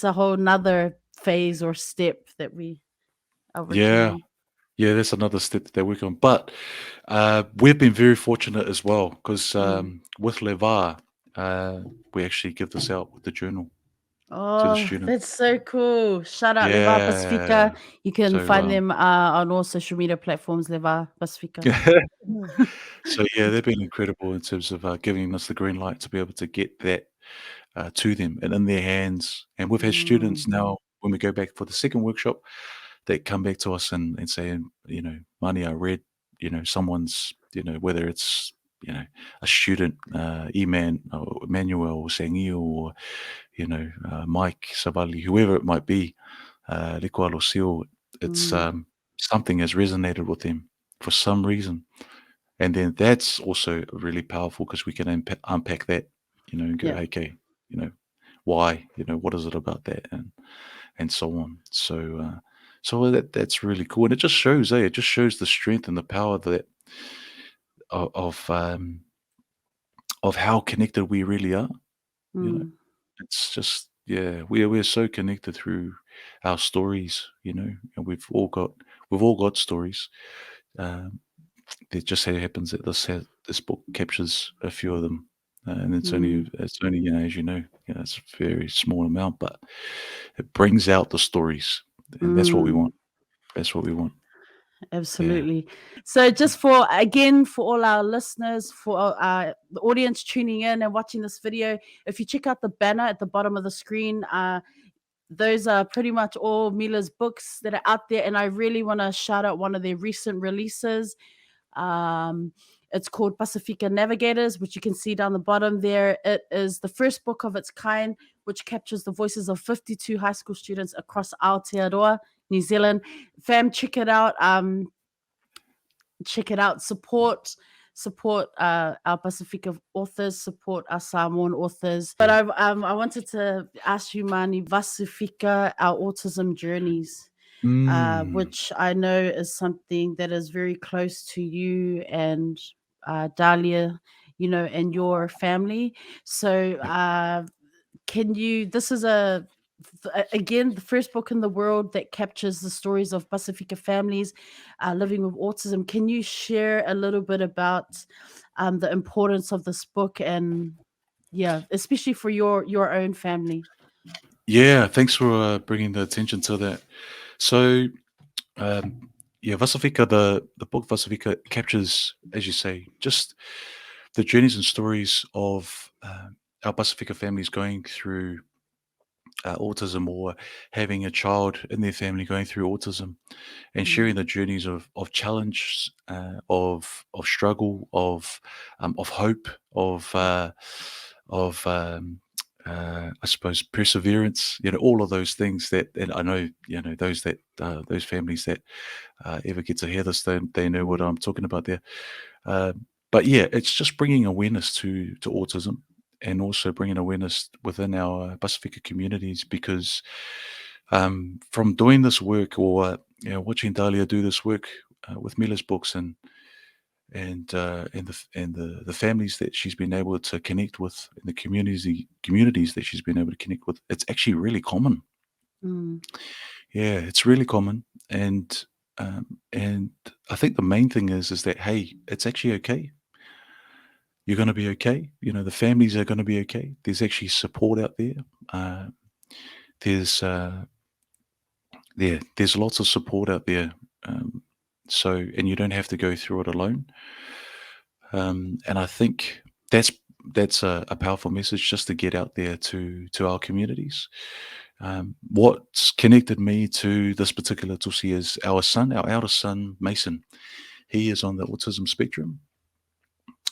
a whole nother phase or step that we are working Yeah. on. Yeah, that's another step that they're working on. But we've been very fortunate as well because Mm. with Levar, we actually give this out with the journal to the Oh, students. that's so cool. Shout out Levar Yeah. Pacifica. You can So, find them on all social media platforms, Levar Pacifica. so yeah, they've been incredible in terms of giving us the green light to be able to get that to them and in their hands. And we've had students Mm, now, when we go back for the second workshop, that come back to us and say, you know, Mani, I read, you know, someone's, you know, whether it's, you know, a student, Eman or Emmanuel or Sangi or, you know, Mike Savali, whoever it might be, Leko Alosio, it's mm, something has resonated with them for some reason. And then that's also really powerful because we can unpack that, you know, and go, yeah. hey, okay, you know, why, you know, what is it about that, and so on. So, so that's really cool, and it just shows, it just shows the strength and the power that of of how connected we really are. You know, Mm, it's just yeah, we're so connected through our stories. You know, and we've all got stories. Um, it just so happens that this book captures a few of them, and mm, it's only you know, as you know, it's a very small amount, but it brings out the stories, and that's what we mm. want. That's what we want. Yeah. Absolutely. So, just for again, for all our listeners, for the audience tuning in and watching this video, if you check out the banner at the bottom of the screen, those are pretty much all Mila's books that are out there. And I really want to shout out one of their recent releases. Um, it's called Pacifica Navigators, which you can see down the bottom there. It is the first book of its kind, which captures the voices of 52 high school students across Aotearoa, New Zealand. Fam, check it out. Check it out. Support our Pacifica authors, support our Samoan authors. But I wanted to ask you, Mani, Pacifica, our autism journeys, Mm. which I know is something that is very close to you and Dahlia, and your family. So Yep. Can you? This is again the first book in the world that captures the stories of Pasifika families living with autism. Can you share a little bit about the importance of this book and yeah, especially for your own family? Yeah, thanks for bringing the attention to that. So, um, yeah, Vasavika, the book Vasavika captures, as you say, just the journeys and stories of our Pasifika families going through autism, or having a child in their family going through autism, and Mm, sharing the journeys of challenge, of struggle, of hope, of I suppose perseverance. All of those things that, and I know those families that ever get to hear this, they know what mm, I'm talking about there. Uh, but yeah, it's just bringing awareness to autism, and also bringing awareness within our Pacifica communities, because from doing this work, or watching Dahlia do this work with Mila's books, and the families that she's been able to connect with, and the communities that she's been able to connect with, it's actually really common. mm, Yeah, it's really common, and I think the main thing is that, hey, it's actually okay. You're going to be okay. The families are going to be okay. There's actually support out there. Uh, there's there's lots of support out there. Um, and you don't have to go through it alone. And I think that's that's a powerful message, just to get out there to our communities. What's connected me to this particular Tusi is our son, our eldest son, Mason. He is on the autism spectrum,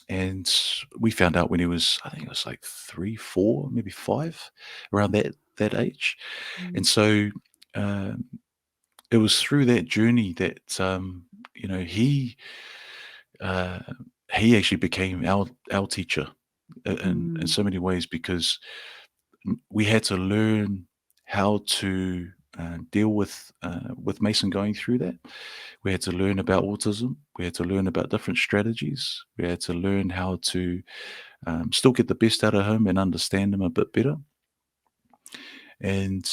and we found out when he was, I think it was like 3, 4, maybe 5, around that age. mm, And so um, it was through that journey that you know he uh, he actually became our teacher in mm, so many ways, because we had to learn how to deal with Mason going through that. We had to learn about autism. We had to learn about different strategies. We had to learn how to still get the best out of him and understand him a bit better. And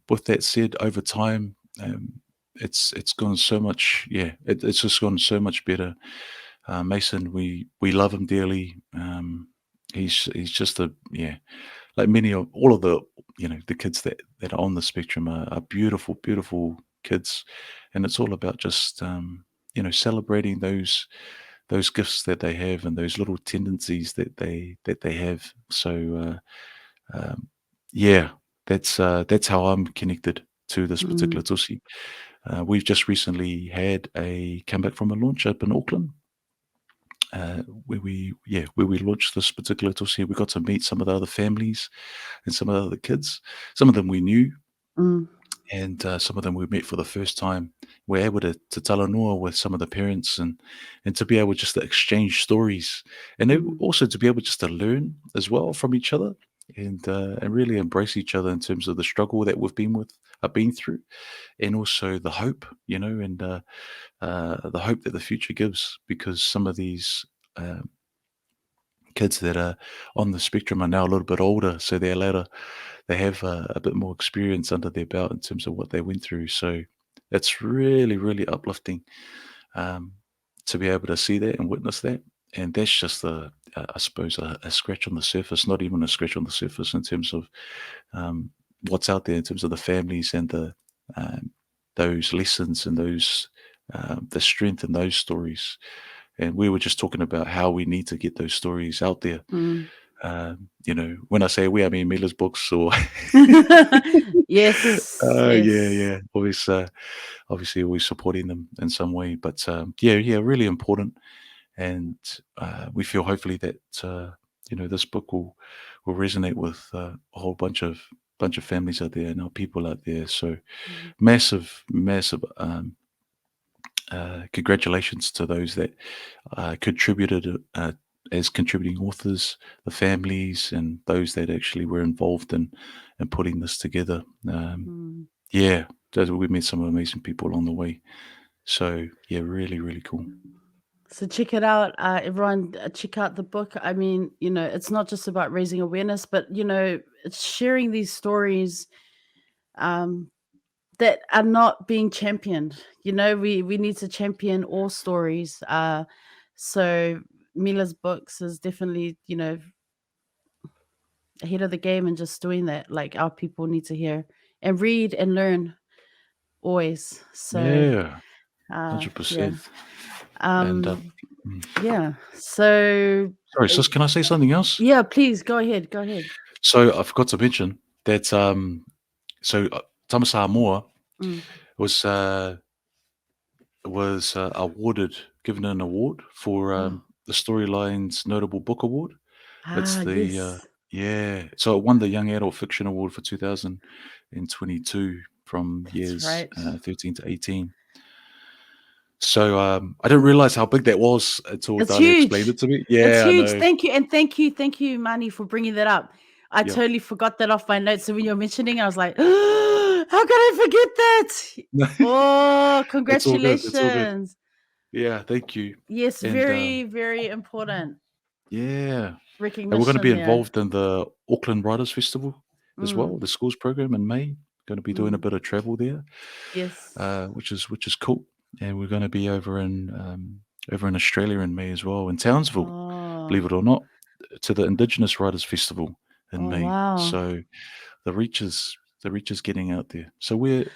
with that said, over time, it's gone so much. Yeah, it's just gone so much better. Mason, we love him dearly. He's just a, yeah, like many of all of the, the kids that are on the spectrum are beautiful, beautiful kids, and it's all about just celebrating those gifts that they have, and those little tendencies that they have. So yeah, that's how I'm connected to this particular mm, Tusi. We've just recently had a comeback from a launch up in Auckland, where we launched this particular Tusi. We got to meet some of the other families and some of the other kids. Some of them we knew, mm, and some of them we met for the first time. We're able to talanoa with some of the parents, and to be able just to exchange stories, and mm, also to be able just to learn as well from each other, and really embrace each other in terms of the struggle that we've been through, and also the hope, and the hope that the future gives, because some of these kids that are on the spectrum are now a little bit older, so they have a bit more experience under their belt in terms of what they went through. So it's really, really uplifting, um, to be able to see that and witness that. And that's just I suppose, a scratch on the surface, not even a scratch on the surface in terms of what's out there in terms of the families, and um, those lessons, and the strength in those stories. And we were just talking about how we need to get those stories out there. mm. When I say we, I mean Mila's books, or Yes, yeah, yes. yeah, always, obviously, always supporting them in some way. But yeah, yeah, really important. And we feel hopefully that this book will resonate with a whole bunch of families out there, and our people out there. So Mm, massive, massive. Congratulations to those that contributed as contributing authors, the families, and those that actually were involved in putting this together. mm. Yeah, we met some amazing people along the way. So yeah, really, really cool. So check it out, everyone. Check out the book. I mean, it's not just about raising awareness, but it's sharing these stories um, that are not being championed. We need to champion all stories. So Mila's books is definitely ahead of the game and just doing that. Like our people need to hear and read and learn always. So Yeah, yeah, 100%. And um, mm. yeah. So Sorry, sis, can I say something else? yeah, please go ahead. Go ahead. So I forgot to mention that. Tama Samoa Mm. was awarded, given an award for Oh, the Storyline's Notable Book Award. It's the yes, yeah. So it won the Young Adult Fiction Award for 2022 from that's years right. 13 to 18. So I didn't realize how big that was until It's Dali explained huge. it to me. It's Yeah, I huge. know. Thank you. And thank you, Mani, for bringing that up. I Yep. totally forgot that off my notes. So when you're mentioning, I was like, how could I forget that? Oh, It's all good. It's all good. congratulations. Yeah, thank you. Yes, And very, very important yeah, and we're going to be recognition there. involved in the Auckland Writers Festival as Mm, well, the schools program in May. Going to be doing a mm, bit of travel there, yes. which is cool. And we're going to be over in Australia in May as well, in Townsville, believe Oh, it or not, to the Indigenous Writers Festival in oh, May. wow. So the reach is getting out there. So we're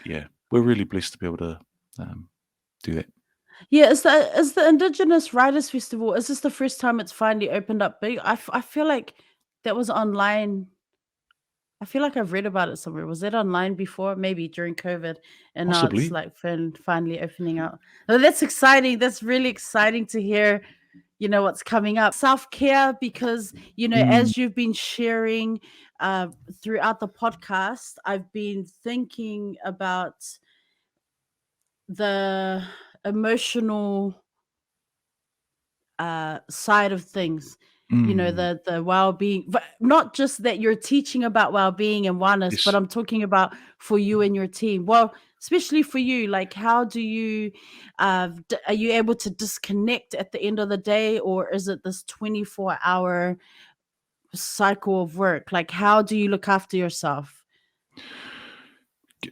really blessed to be able to um, do that. Yeah, is the Indigenous Writers Festival, is this the first time it's finally opened up big? I feel like that was online. I feel like I've read about it somewhere. Was it online before? Maybe during COVID, and now it's Possibly. like finally opening up. Oh, that's exciting. That's really exciting to hear. What's coming up. Self care, because Mm, as you've been sharing uh, throughout the podcast, I've been thinking about the emotional side of things, mm, the well-being, but not just that you're teaching about well-being and wellness, but yes. I'm talking about for you and your team. Well, especially for you, like how do you are you able to disconnect at the end of the day, or is it this 24-hour cycle of work? Like how do you look after yourself?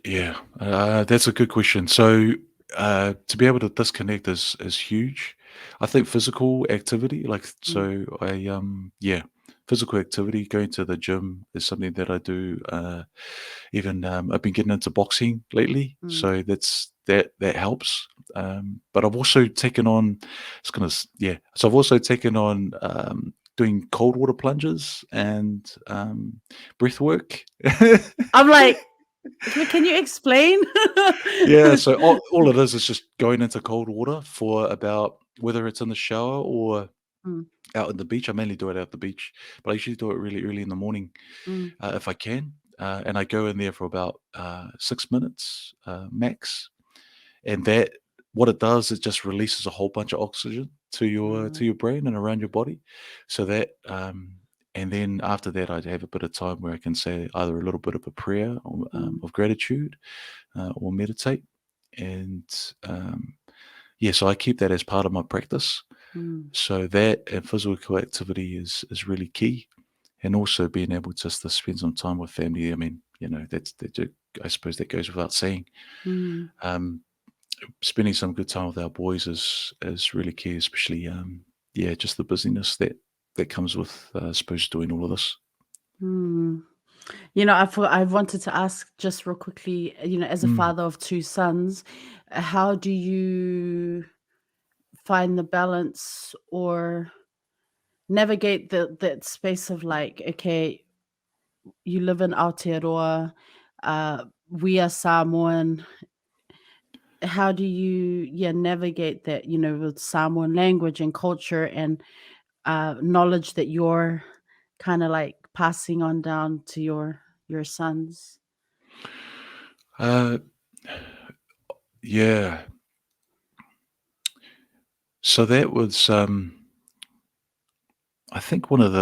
Yeah, that's a good question. So, to be able to disconnect is huge. I think physical activity, like Mm, so, yeah, physical activity, going to the gym is something that I do. Even I've been getting into boxing lately, mm, so that helps. But I've also taken on, yeah. So I've also taken on doing cold water plunges and breath work. I'm like, can you explain? Yeah, so all it is just going into cold water for about whether it's in the shower or Mm, out at the beach. I mainly do it at the beach, but I usually do it really early in the morning mm, if I can. And I go in there for about 6 minutes max. And that what it does, it just releases a whole bunch of oxygen to mm, your brain and around your body. So that and then after that, I have a bit of time where I can say either a little bit of a prayer mm, of gratitude or meditate. And yeah, so I keep that as part of my practice. mm. So that and physical activity is really key, and also being able just to spend some time with family. I mean, I suppose that goes without saying. Mm, Um, Spending some good time with our boys is really key, especially yeah, just the busyness that comes with I suppose doing all of this. mm. I wanted to ask just real quickly, as a Mm. father of two sons, how do you find the balance or navigate that space of like, okay, you live in Aotearoa, we are Samoan. How do you, yeah, navigate that, with Samoan language and culture and knowledge that you're kind of like passing on down to your sons? Uh, yeah. So that was I think one of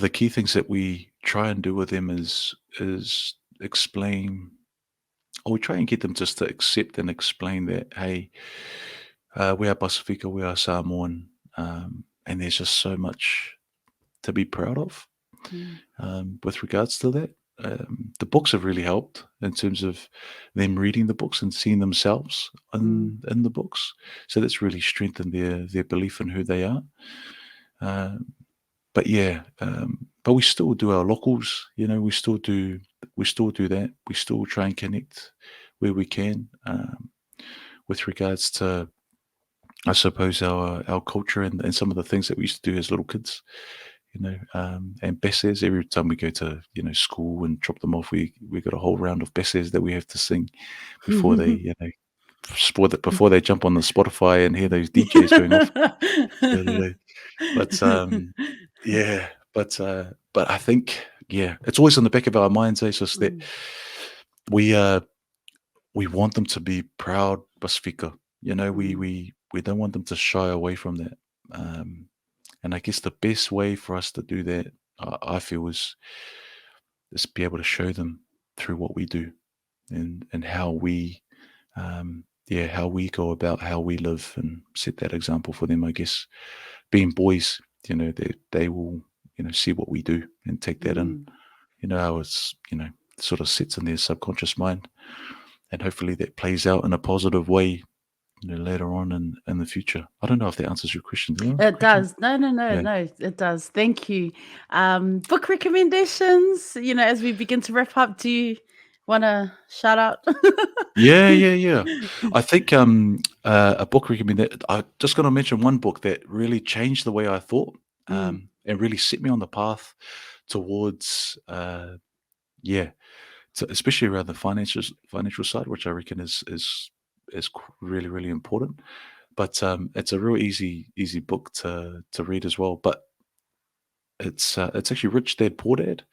the key things that we try and do with them is explain, or we try and get them just to accept and explain that, hey, We are Pasifika, we are Samoan, and there's just so much to be proud of Mm. with regards to that. The books have really helped in terms of them reading the books and seeing themselves Mm. in the books. So that's really strengthened their belief in who they are. Um, but yeah, but we still do our locals. You know, we still do that. We still try and connect where we can with regards to, I suppose, our culture and some of the things that we used to do as little kids. You know, and besses. Every time we go to school and drop them off, we got a whole round of besses that we have to sing before they before they jump on the Spotify and hear those DJs going off. But yeah, but I think it's always on the back of our minds. It's just that Mm. we we want them to be proud Pasifika. You know, Mm. we don't want them to shy away from that. And I guess the best way for us to do that, I feel, is be able to show them through what we do and how we how we go about how we live and set that example for them. I guess being boys, they will see what we do and take that in. Mm. How it's sort of sits in their subconscious mind, and hopefully that plays out in a positive way. Later on in the future. I don't know if that answers your question. Do you have a It question? does. No, no, no, Yeah. no, it does. Thank you. Book recommendations, as we begin to wrap up, do you want to shout out? Yeah, yeah, yeah. I think a book recommended. I'm just going to mention one book that really changed the way I thought, Mm. and really set me on the path towards, yeah, especially around the financial side, which I reckon is really really important. But it's a real easy book to read as well. But it's actually Rich Dad Poor Dad.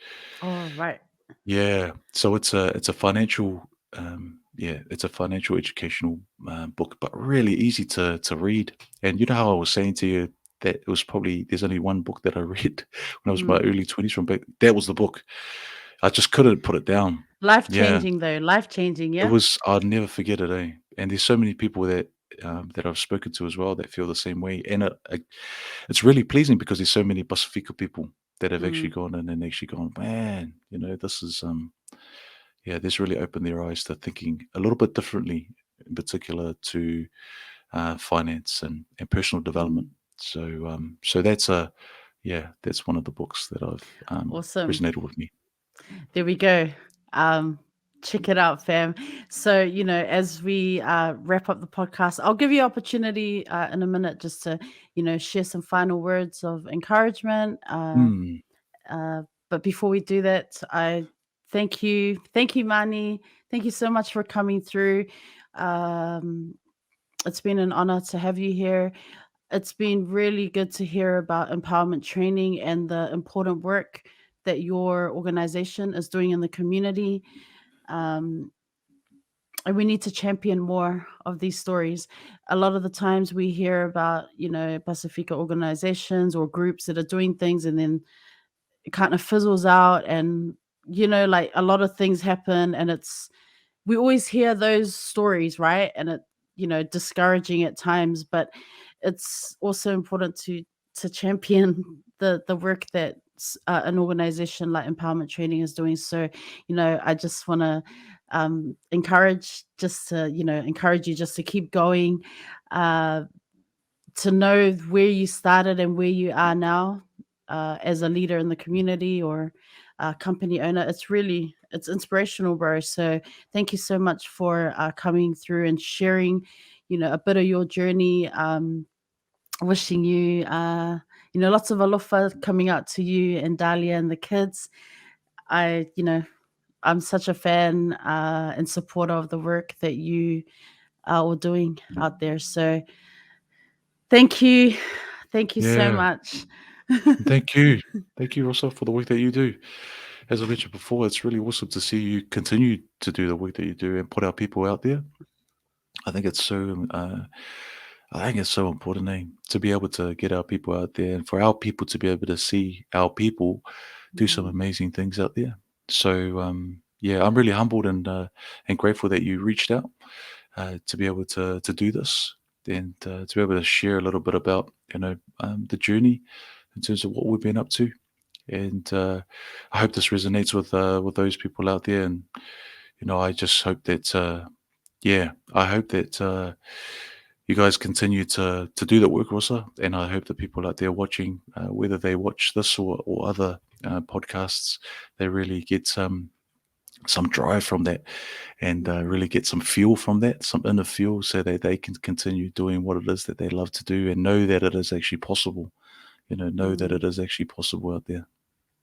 All right. Yeah, so it's a financial it's a financial educational book, but really easy to read. And you know how I was saying to you that it was probably there's only one book that I read when I was in my Mm. early 20s from back. That was the book. I just couldn't put it down. Life Yeah, changing, though. Life changing, it yeah? was. I'd never forget it. And there's so many people that I've spoken to as well that feel the same way. And it's really pleasing because there's so many Pacifica people that have actually Mm. gone in and actually gone, man, this is this really opened their eyes to thinking a little bit differently, in particular to finance and personal development. Mm. So that's one of the books that I've Awesome. resonated with me. There we go. Um, check it out, fam. So, as we wrap up the podcast, I'll give you opportunity in a minute just to, share some final words of encouragement. Mm, But before we do that, I thank you, Mani. Thank you so much for coming through. Um, it's been an honor to have you here. It's been really good to hear about empowerment training and the important work that your organization is doing in the community. Um, and we need to champion more of these stories. A lot of the times we hear about, Pacifica organizations or groups that are doing things and then it kind of fizzles out and like a lot of things happen and we always hear those stories, right? And it, discouraging at times, but it's also important to champion the work that an organization like Empowerment Training is doing. So, I just want to encourage you just to keep going, uh, to know where you started and where you are now, as a leader in the community or company owner. It's inspirational, bro. So thank you so much for coming through and sharing, a bit of your journey. Wishing you, lots of alofa coming out to you and Dahlia and the kids. I, I'm such a fan and supporter of the work that you are all doing out there. So thank you. Thank you so yeah, much. thank you. Thank you, Rosa, for the work that you do. As I mentioned before, it's really awesome to see you continue to do the work that you do and put our people out there. I think it's so I think it's so important, to be able to get our people out there and for our people to be able to see our people do some Mm. amazing things out there. So I'm really humbled and grateful that you reached out to be able to do this. and to be able to share a little bit about the journey in terms of what we've been up to. And I hope this resonates with those people out there. And I just hope that I hope that you guys continue to do that work, Rosa. And I hope that people out there watching, whether they watch this or other podcasts, they really get some drive from that, and really get some fuel from that, some inner fuel, so that they can continue doing what it is that they love to do, and know that it is actually possible. Know that it is actually possible out there.